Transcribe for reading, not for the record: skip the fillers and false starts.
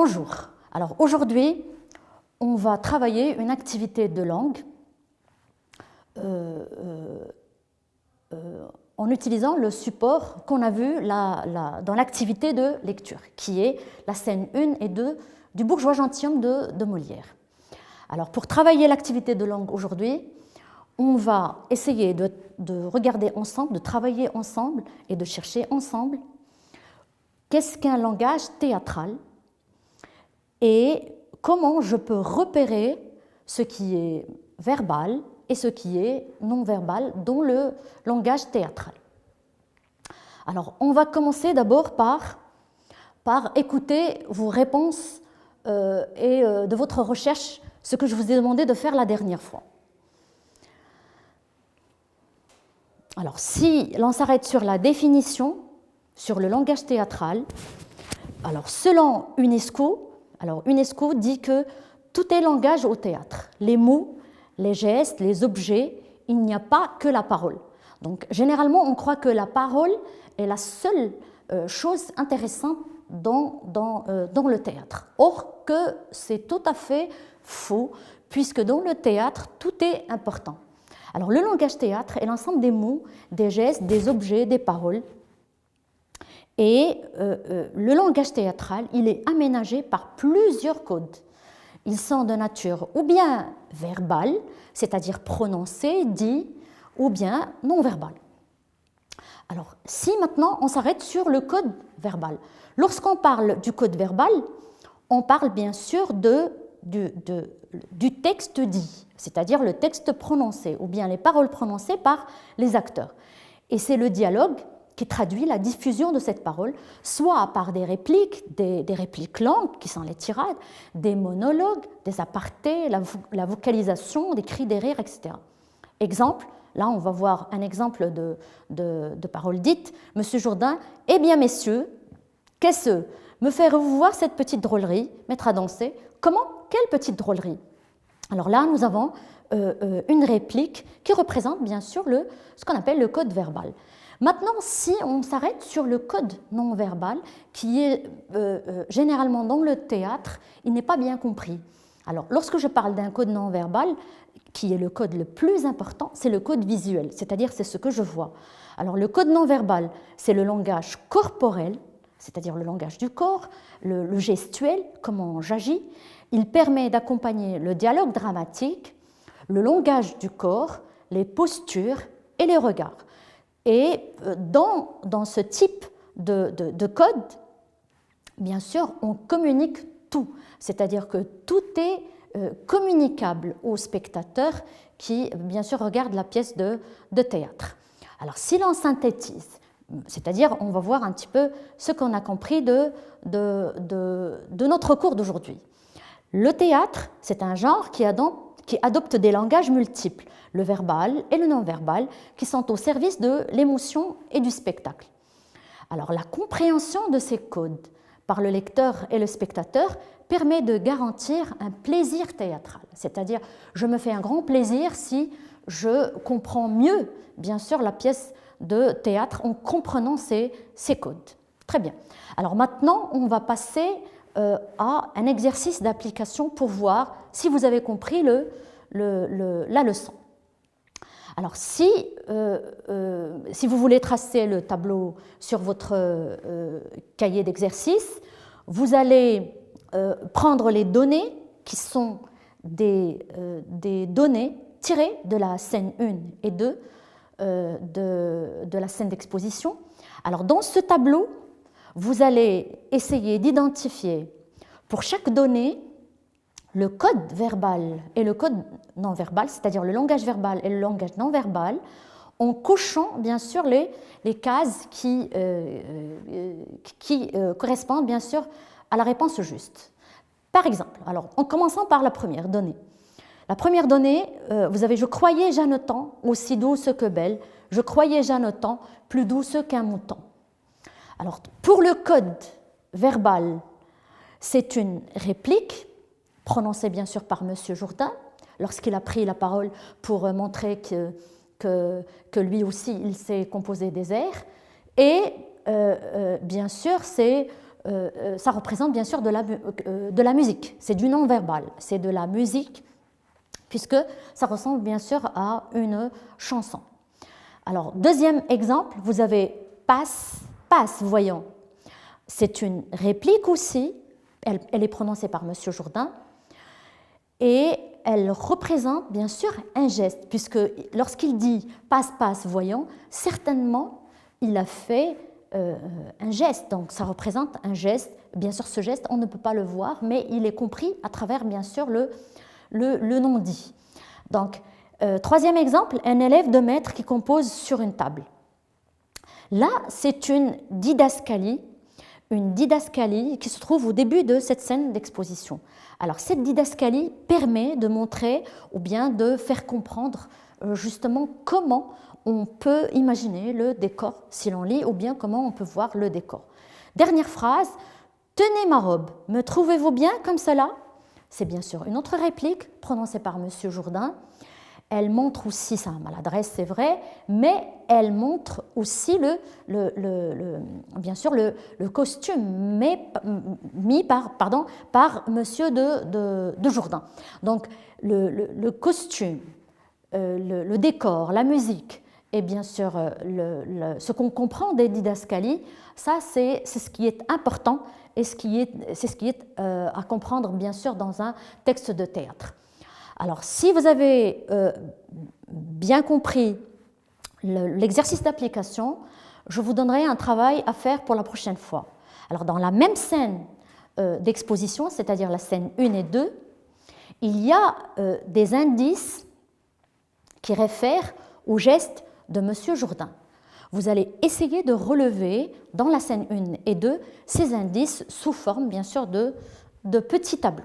bonjour. Alors aujourd'hui, on va travailler une activité de langue en utilisant le support qu'on a vu dans l'activité de lecture, qui est la scène 1 et 2 du Bourgeois gentilhomme de Molière. Alors pour travailler l'activité de langue aujourd'hui, on va essayer de regarder ensemble, de travailler ensemble et de chercher ensemble qu'est-ce qu'un langage théâtral et comment je peux repérer ce qui est verbal et ce qui est non verbal dans le langage théâtral. Alors, on va commencer d'abord par écouter vos réponses et de votre recherche, ce que je vous ai demandé de faire la dernière fois. Alors, si l'on s'arrête sur la définition, sur le langage théâtral, alors selon UNESCO, UNESCO dit que tout est langage au théâtre. Les mots, les gestes, les objets, il n'y a pas que la parole. Donc, généralement, on croit que la parole est la seule chose intéressante dans le théâtre. Or, que c'est tout à fait faux, puisque dans le théâtre, tout est important. Alors, le langage théâtre est l'ensemble des mots, des gestes, des objets, des paroles. Et le langage théâtral, il est aménagé par plusieurs codes. Ils sont de nature ou bien verbale, c'est-à-dire prononcé, dit, ou bien non verbal. Alors, si maintenant on s'arrête sur le code verbal, lorsqu'on parle du code verbal, on parle bien sûr du texte dit, c'est-à-dire le texte prononcé, ou bien les paroles prononcées par les acteurs. Et c'est le dialogue qui traduit la diffusion de cette parole, soit par des répliques longues, qui sont les tirades, des monologues, des apartés, la vocalisation, des cris, des rires, etc. Exemple, là on va voir un exemple de parole dite. Monsieur Jourdain, eh bien messieurs, qu'est-ce? Me ferez-vous voir cette petite drôlerie, mettre à danser? Comment? Quelle petite drôlerie? Alors là, nous avons une réplique qui représente bien sûr ce qu'on appelle le code verbal. Maintenant, si on s'arrête sur le code non verbal, qui est généralement dans le théâtre, il n'est pas bien compris. Alors, lorsque je parle d'un code non verbal, qui est le code le plus important, c'est le code visuel, c'est-à-dire c'est ce que je vois. Alors, le code non verbal, c'est le langage corporel, c'est-à-dire le langage du corps, le gestuel, comment j'agis. Il permet d'accompagner le dialogue dramatique, le langage du corps, les postures et les regards. Et dans ce type de code, bien sûr, on communique tout, c'est-à-dire que tout est communicable au spectateur qui, bien sûr, regarde la pièce de théâtre. Alors, si l'on synthétise, c'est-à-dire on va voir un petit peu ce qu'on a compris de notre cours d'aujourd'hui. Le théâtre, c'est un genre qui adopte des langages multiples, le verbal et le non-verbal, qui sont au service de l'émotion et du spectacle. Alors, la compréhension de ces codes par le lecteur et le spectateur permet de garantir un plaisir théâtral. C'est-à-dire, je me fais un grand plaisir si je comprends mieux, bien sûr, la pièce de théâtre en comprenant ces codes. Très bien. Alors maintenant, on va passer à un exercice d'application pour voir si vous avez compris la leçon. Alors, si vous voulez tracer le tableau sur votre cahier d'exercice, vous allez prendre les données qui sont des données tirées de la scène 1 et 2 de la scène d'exposition. Alors, dans ce tableau, vous allez essayer d'identifier pour chaque donnée le code verbal et le code non verbal, c'est-à-dire le langage verbal et le langage non verbal, en cochant bien sûr les cases qui correspondent bien sûr à la réponse juste. Par exemple, alors, en commençant par la première donnée. La première donnée, vous avez « Je croyais Jeanneton aussi douce que belle, je croyais Jeanneton plus douce qu'un mouton ». Alors, pour le code verbal, c'est une réplique prononcée bien sûr par M. Jourdain, lorsqu'il a pris la parole pour montrer que lui aussi, il sait composer des airs. Et bien sûr, c'est ça représente bien sûr de la musique, c'est du non-verbal, c'est de la musique, puisque ça ressemble bien sûr à une chanson. Alors, deuxième exemple, vous avez passe, passe, voyons. C'est une réplique aussi, elle est prononcée par M. Jourdain, et elle représente bien sûr un geste, puisque lorsqu'il dit passe, passe, voyons, certainement il a fait un geste, donc ça représente un geste. Bien sûr, ce geste, on ne peut pas le voir, mais il est compris à travers bien sûr le non-dit. Donc, troisième exemple, un élève de maître qui compose sur une table. Là, c'est une didascalie qui se trouve au début de cette scène d'exposition. Alors, cette didascalie permet de montrer ou bien de faire comprendre justement comment on peut imaginer le décor si l'on lit, ou bien comment on peut voir le décor. Dernière phrase, « Tenez ma robe, me trouvez-vous bien comme cela ?» C'est bien sûr une autre réplique prononcée par M. Jourdain. Elle montre aussi sa maladresse, c'est vrai, mais elle montre aussi bien sûr le costume mis par M. de Jourdain. Donc le costume, le décor, la musique et bien sûr ce qu'on comprend des didascalies, ça c'est ce qui est important et c'est ce qui est à comprendre bien sûr dans un texte de théâtre. Alors, si vous avez bien compris l'exercice d'application, je vous donnerai un travail à faire pour la prochaine fois. Alors, dans la même scène d'exposition, c'est-à-dire la scène 1 et 2, il y a des indices qui réfèrent au geste de M. Jourdain. Vous allez essayer de relever dans la scène 1 et 2 ces indices sous forme, bien sûr, de petits tableaux.